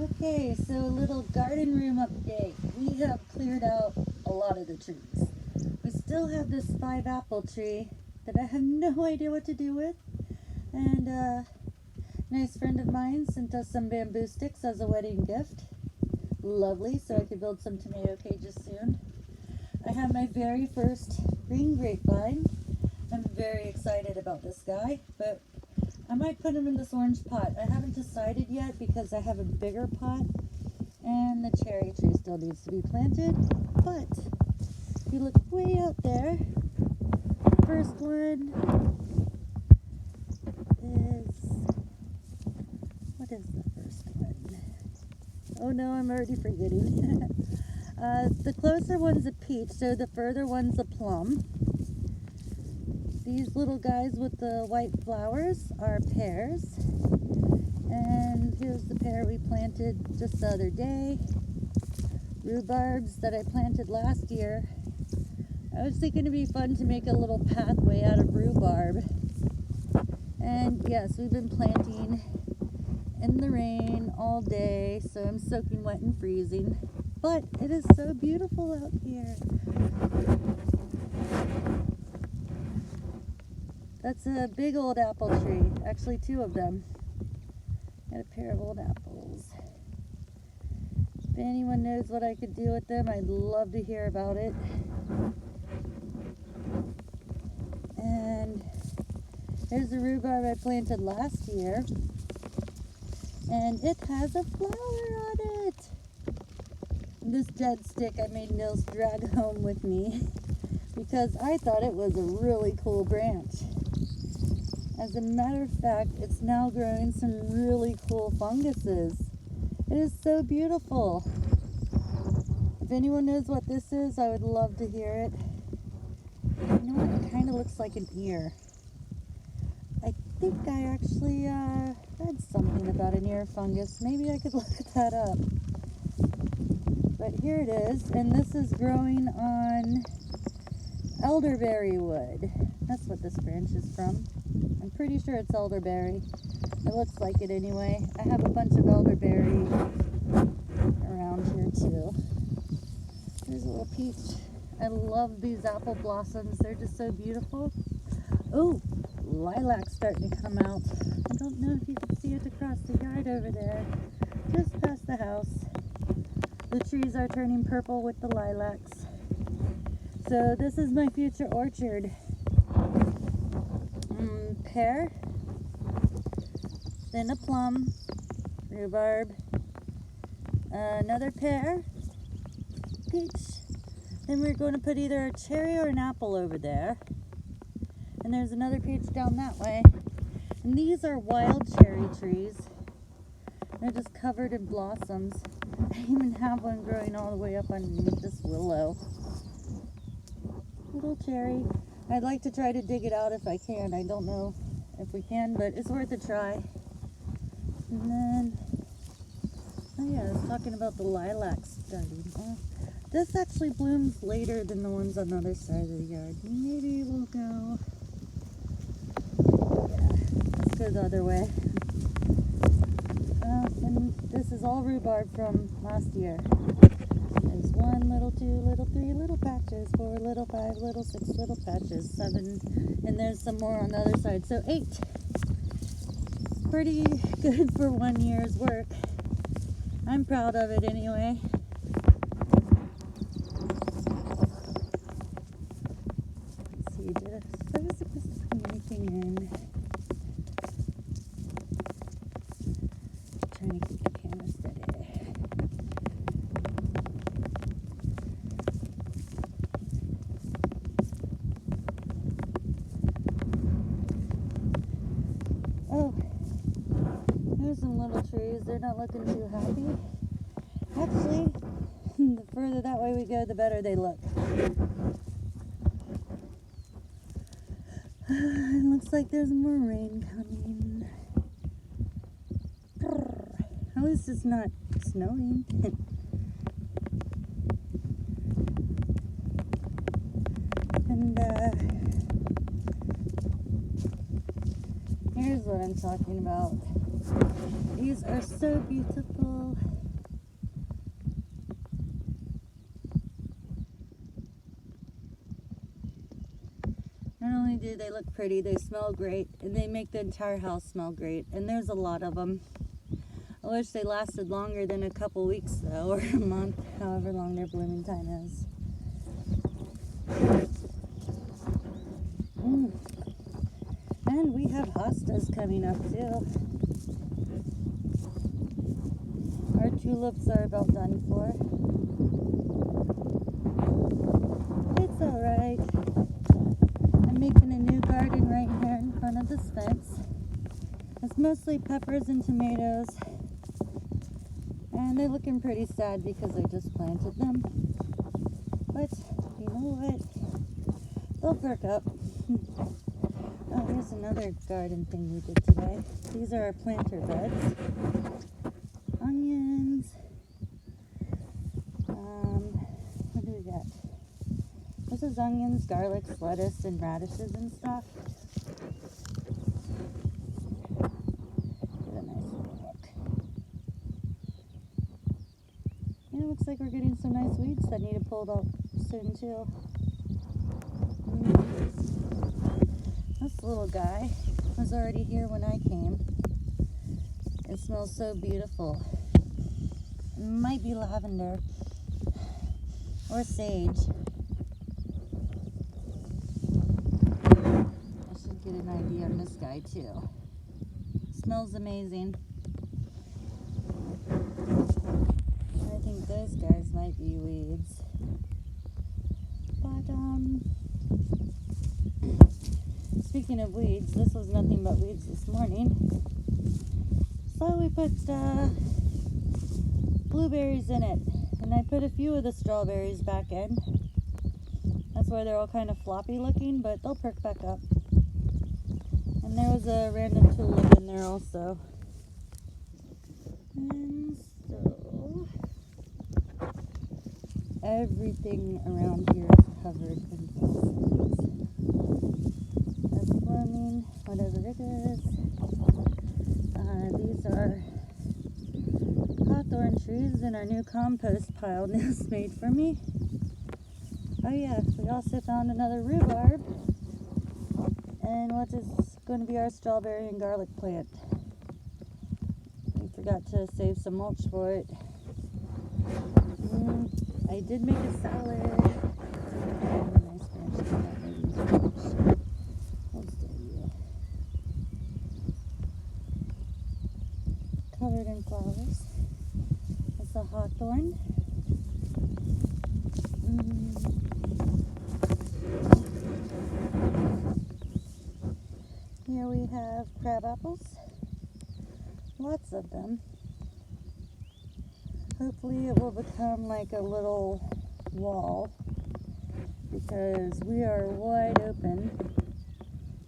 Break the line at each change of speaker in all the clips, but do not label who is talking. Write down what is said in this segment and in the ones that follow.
Okay, so a little garden room update. We have cleared out a lot of the trees. We still have this 5-apple tree that I have no idea what to do with. And a nice friend of mine sent us some bamboo sticks as a wedding gift. Lovely, so I could build some tomato cages soon. I have my very first green grapevine. I'm very excited about this guy, but I might put him in this orange pot. I haven't decided yet because I have a bigger pot and the cherry tree still needs to be planted. But if you look way out there, the first one is, what is the first one? Oh no, I'm already forgetting. The closer one's a peach, so the further one's a plum. These little guys with the white flowers are pears. And here's the pear we planted just the other day. Rhubarbs that I planted last year. I was thinking it'd be fun to make a little pathway out of rhubarb. And yes, we've been planting in the rain all day, so I'm soaking wet and freezing. But it is so beautiful out here. That's a big old apple tree. Actually, 2 of them. Got a pair of old apples. If anyone knows what I could do with them, I'd love to hear about it. And here's the rhubarb I planted last year. And it has a flower on it. This dead stick I made Nils drag home with me because I thought it was a really cool branch. As a matter of fact, it's now growing some really cool funguses. It is so beautiful. If anyone knows what this is, I would love to hear it. You know what? It kind of looks like an ear. I think I actually read something about an ear fungus. Maybe I could look that up. But here it is, and this is growing on elderberry wood. That's what this branch is from. I'm pretty sure it's elderberry. It looks like it anyway. I have a bunch of elderberry around here too. There's a little peach. I love these apple blossoms. They're just so beautiful. Oh, lilac's starting to come out. I don't know if you can see it across the yard over there, just past the house. The trees are turning purple with the lilacs. So this is my future orchard. Pear, then a plum, rhubarb, another pear, peach. Then we're going to put either a cherry or an apple over there. And there's another peach down that way. And these are wild cherry trees. They're just covered in blossoms. I even have one growing all the way up underneath this willow. Little cherry. I'd like to try to dig it out if I can. I don't know if we can, but it's worth a try. And then, oh yeah, I was talking about the lilacs starting. This actually blooms later than the ones on the other side of the yard. Maybe we'll go, yeah, let's go the other way. And this is all rhubarb from last year. There's 1, little 2, little 3, little patches, 4, little 5, little 6, little patches, 7, and there's some more on the other side, so 8. Pretty good for 1 year's work. I'm proud of it anyway. Let's see, did I was supposed to put anything in? I'm trying to keep the camera steady. Oh, there's some little trees. They're not looking too happy. Actually, the further that way we go, the better they look. It looks like there's more rain coming. At least it's not snowing. And here's what I'm talking about. These are so beautiful. do. They look pretty. They smell great. And they make the entire house smell great. And there's a lot of them. I wish they lasted longer than a couple weeks though, or a month, however long their blooming time is. And we have hostas coming up too. Our tulips are about done for. It's alright. I'm making a new garden right here in front of this fence. It's mostly peppers and tomatoes. And they're looking pretty sad because I just planted them. But, you know what? They'll perk up. Oh, here's another garden thing we did today. These are our planter beds. Onions. What do we got? This is onions, garlics, lettuce, and radishes and stuff. Get a nice look. Yeah, it looks like we're getting some nice weeds that need to pull out soon too. This little guy was already here when I came. It smells so beautiful. It might be lavender or sage. I should get an idea on this guy too. Smells amazing. I think those guys might be weeds. But speaking of weeds, this was nothing but weeds this morning. So we put blueberries in it, and I put a few of the strawberries back in. That's why they're all kind of floppy looking, but they'll perk back up. And there was a random tulip in there also. And so everything around here is covered in blossoms. That's blooming, whatever it is. These are hawthorn trees in our new compost pile Nils made for me. Oh yeah, we also found another rhubarb and what is going to be our strawberry and garlic plant. We forgot to save some mulch for it. I did make a salad. Covered in flowers. It's a hawthorn. Here we have crab apples. Lots of them. Hopefully it will become like a little wall because we are wide open.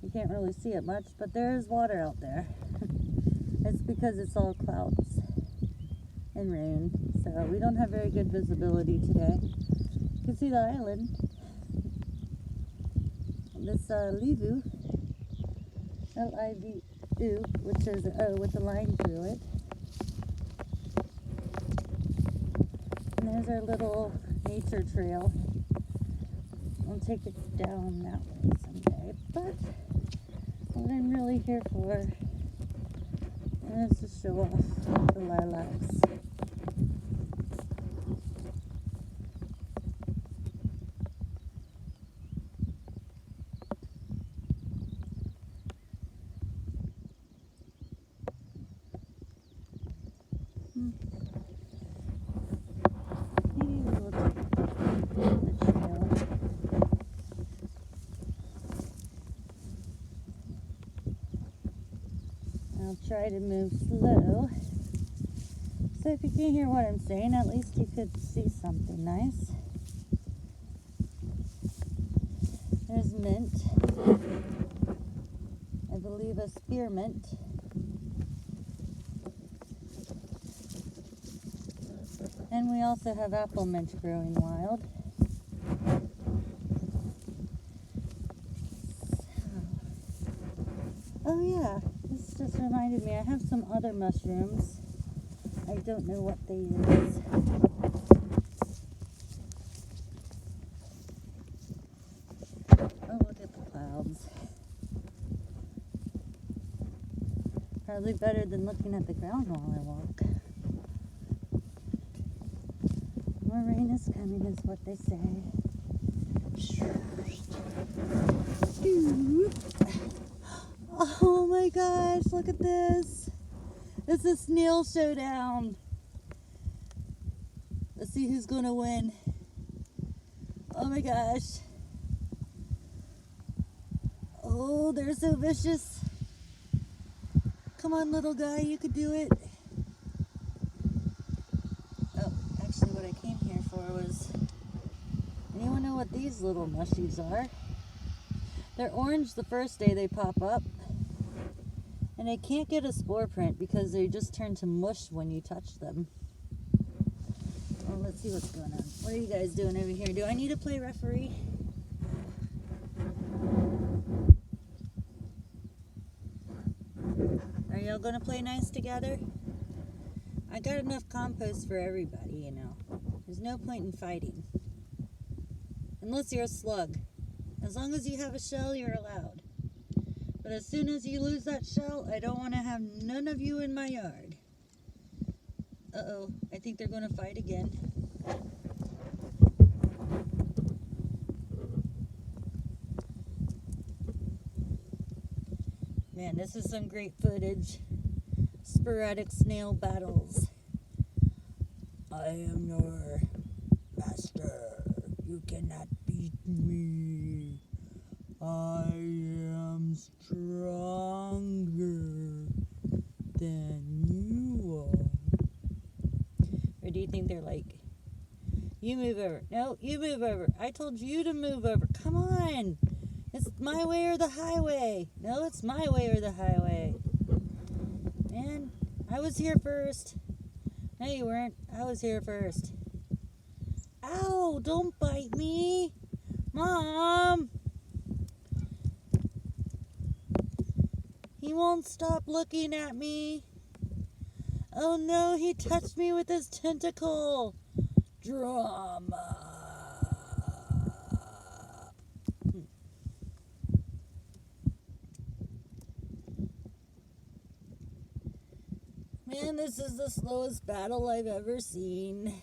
You can't really see it much, but there is water out there. It's because it's all clouds and rain, so we don't have very good visibility today. You can see the island. This Livu, L-I-V-U, which is an O with a line through it. And there's our little nature trail. I'll take it down that way someday, but what I'm really here for is to show off the lilacs. Maybe we will take the trail. I'll try to move slow. So if you can't hear what I'm saying, at least you could see something nice. There's mint. I believe a spearmint. And we also have apple mint growing wild. Oh yeah, this just reminded me, I have some other mushrooms. I don't know what they use. Oh, look at the clouds. Probably better than looking at the ground while I walk. More rain is coming is what they say. Oh my gosh, look at this. It's a snail showdown. Let's see who's gonna win. Oh my gosh. Oh, they're so vicious. Come on, little guy, you could do it. Oh, actually what I came here for was, anyone know what these little mushies are? They're orange the first day they pop up. And they can't get a spore print because they just turn to mush when you touch them. Well, let's see what's going on. What are you guys doing over here? Do I need to play referee? Are y'all gonna play nice together? I got enough compost for everybody, you know. There's no point in fighting. Unless you're a slug. As long as you have a shell, you're allowed. But as soon as you lose that shell, I don't want to have none of you in my yard. Uh-oh, I think they're going to fight again. Man, this is some great footage. Sporadic snail battles. I am your master. You cannot beat me. I am stronger than you are. Or do you think they're like, you move over. No, you move over. I told you to move over. Come on. It's my way or the highway. No, it's my way or the highway. Man, I was here first. No, you weren't. I was here first. Ow, don't bite me. Mom. He won't stop looking at me. Oh no, he touched me with his tentacle. Drama. Man, this is the slowest battle I've ever seen.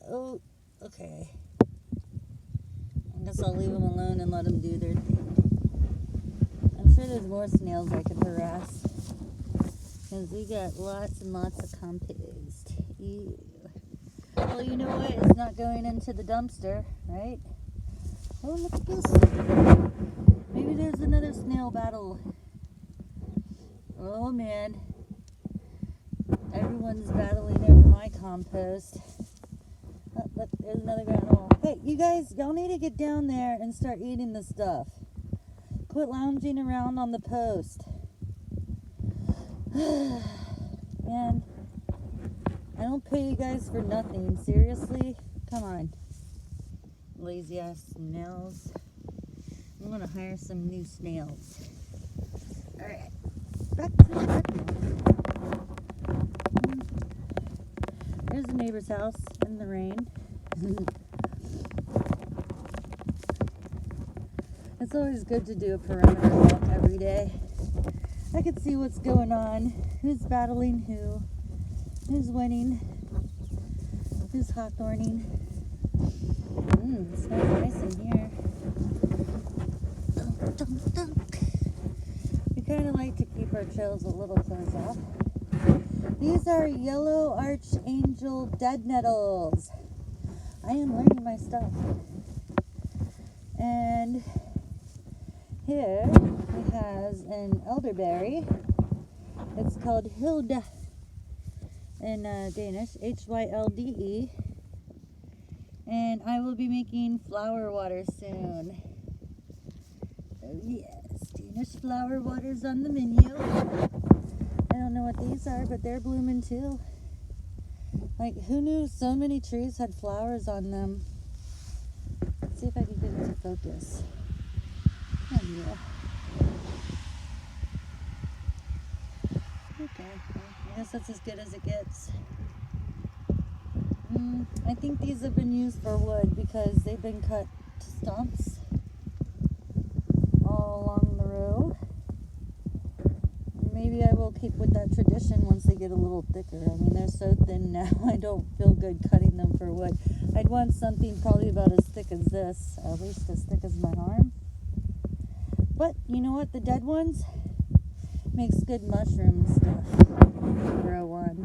Oh, okay. I guess I'll leave them alone and let them do their thing. I'm sure there's more snails I could harass. Because we got lots and lots of compost. Ew. Well, you know what? It's not going into the dumpster, right? Oh, look at this. Maybe there's another snail battle. Oh, man. Everyone's battling over my compost. Oh, look, there's another ground. Hey, you guys, y'all need to get down there and start eating the stuff. Quit lounging around on the post. Man, I don't pay you guys for nothing. Seriously? Come on. Lazy ass snails. I'm gonna hire some new snails. Alright. Back to the truck now. There's the neighbor's house in the rain. It's always good to do a perimeter walk every day. I can see what's going on, who's battling who, who's winning, who's hawthorning. It smells nice in here. Dunk, dunk, dunk. We kind of like to keep our trails a little closed off. These are yellow archangel dead nettles. I am learning my stuff. And here we have an elderberry. It's called Hilde in Danish, Hylde. And I will be making flower water soon. Oh yes, Danish flower water's on the menu. I don't know what these are, but they're blooming too. Like, who knew so many trees had flowers on them? Let's see if I can get it to focus. Oh yeah. Okay, well, I guess that's as good as it gets. I think these have been used for wood because they've been cut to stumps all along the row. Maybe I keep with that tradition once they get a little thicker. I mean, they're so thin now, I don't feel good cutting them for wood. I'd want something probably about as thick as this, at least as thick as my arm. But you know what? The dead ones makes good mushroom stuff to grow on.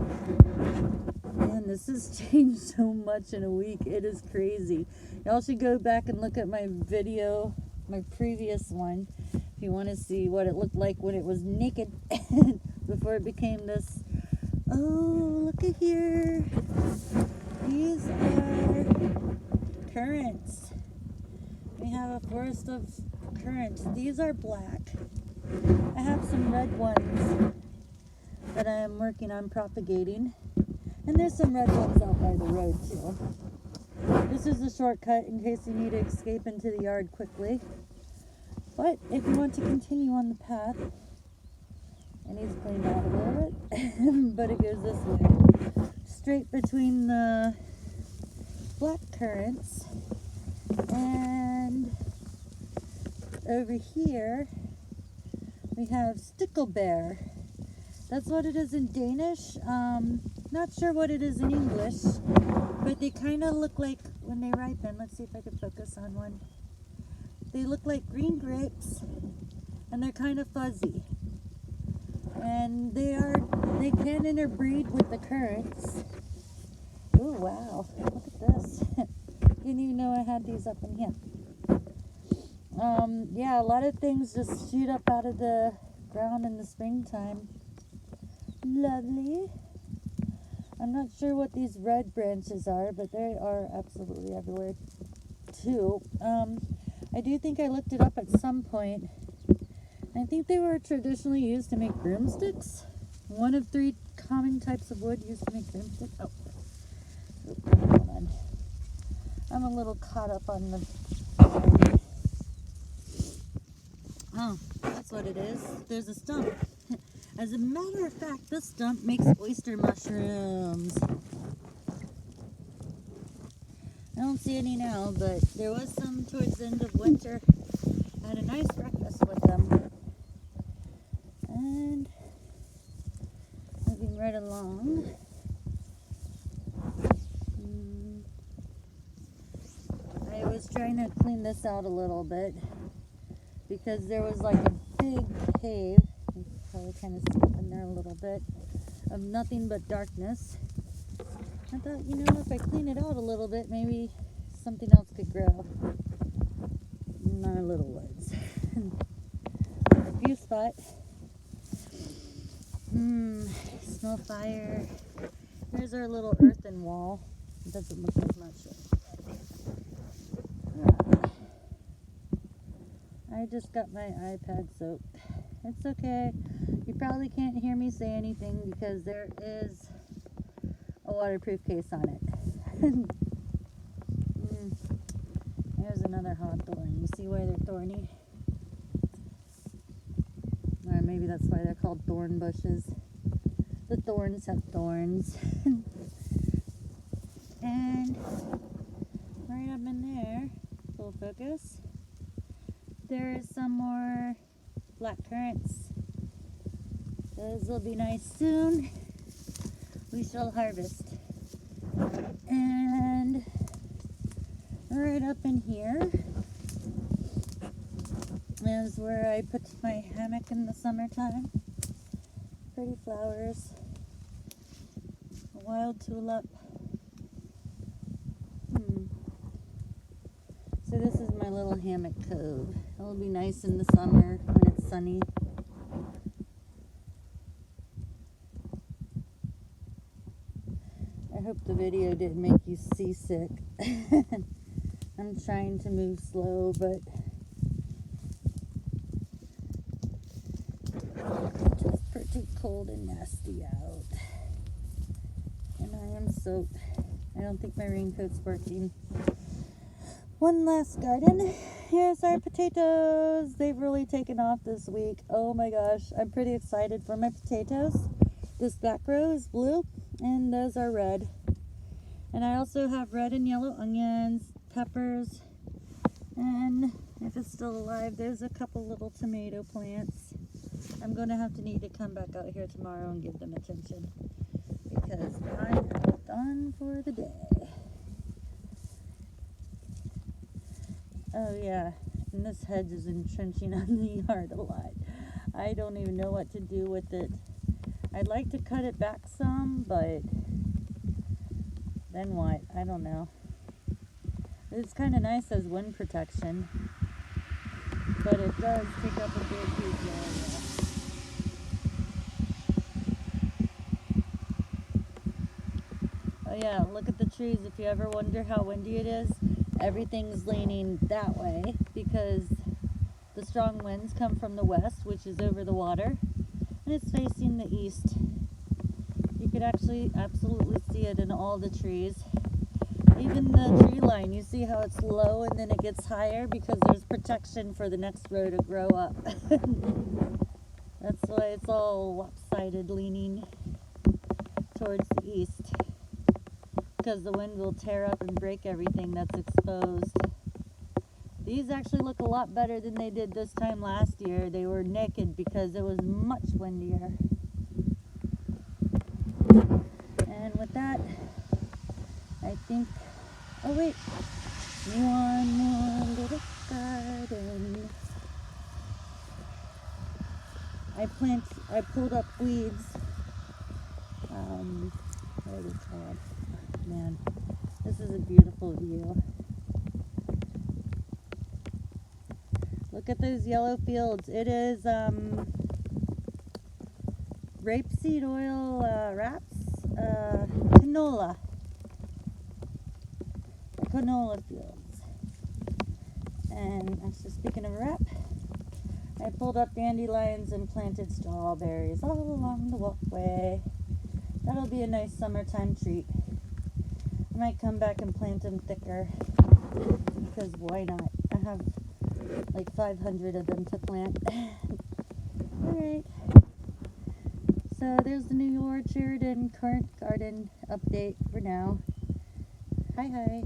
Man, this has changed so much in a week. It is crazy. Y'all should go back and look at my video, my previous one, if you want to see what it looked like when it was naked before it became this. Oh, look at here. These are currants. We have a forest of currants. These are black. I have some red ones that I am working on propagating. And there's some red ones out by the road too. This is a shortcut in case you need to escape into the yard quickly. But if you want to continue on the path, it needs cleaned out a little bit, but it goes this way. Straight between the black currants, and over here we have sticklebear. That's what it is in Danish. Not sure what it is in English, but they kind of look like, when they ripen, let's see if I can focus on one. They look like green grapes, and they're kind of fuzzy. And they can interbreed with the currants. Oh wow, look at this. Didn't even know I had these up in here. Yeah, a lot of things just shoot up out of the ground in the springtime. Lovely. I'm not sure what these red branches are, but they are absolutely everywhere too. I do think I looked it up at some point. I think they were traditionally used to make broomsticks. One of 3 common types of wood used to make broomsticks. Oh, hold on. I'm a little caught up on the... Oh, that's what it is. There's a stump. As a matter of fact, this stump makes oyster mushrooms. I don't see any now, but there was some towards the end of winter. I had a nice breakfast with them. And moving right along. I was trying to clean this out a little bit because there was like a big cave. You can probably kind of see up in there a little bit of nothing but darkness. I thought, you know, if I clean it out a little bit, maybe something else could grow in our little woods. A few spots. Smell fire. Here's our little earthen wall. It doesn't look as much. I just got my iPad soaked. It's okay. You probably can't hear me say anything because there is a waterproof case on it. There's another hawthorn. You see why they're thorny? Or maybe that's why they're called thorn bushes. The thorns have thorns. And right up in there, full focus, there is some more black currants. Those will be nice soon. We shall harvest. And right up in here is where I put my hammock in the summertime. Pretty flowers. A wild tulip. So this is my little hammock cove. It'll be nice in the summer when it's sunny. I hope the video didn't make you seasick. I'm trying to move slow, but it's just pretty cold and nasty out. And I am soaked. I don't think my raincoat's working. One last garden. Here's our potatoes. They've really taken off this week. Oh my gosh, I'm pretty excited for my potatoes. This back row is blue and those are red. And I also have red and yellow onions, peppers, and if it's still alive, there's a couple little tomato plants. I'm going to have to need to come back out here tomorrow and give them attention because I'm done for the day. Oh yeah, and this hedge is entrenching on the yard a lot. I don't even know what to do with it. I'd like to cut it back some, but then what? I don't know. It's kind of nice as wind protection, but it does take up a big, huge area. Oh yeah, look at the trees. If you ever wonder how windy it is, everything's leaning that way because the strong winds come from the west, which is over the water, and it's facing the east. You could actually absolutely see it in all the trees. Even the tree line, you see how it's low and then it gets higher because there's protection for the next row to grow up. That's why it's all lopsided, leaning towards the east, because the wind will tear up and break everything that's exposed. These actually look a lot better than they did this time last year. They were naked because it was much windier. And with that, I think, oh wait, one more little garden. I pulled up weeds. What are they called? Man, this is a beautiful view. Look at those yellow fields. It is rapeseed oil canola fields. And actually, speaking of wrap, I pulled up dandelions and planted strawberries all along the walkway. That'll be a nice summertime treat. I might come back and plant them thicker because why not? I have like 500 of them to plant. Alright, so there's the new orchard and current garden update for now. Hi.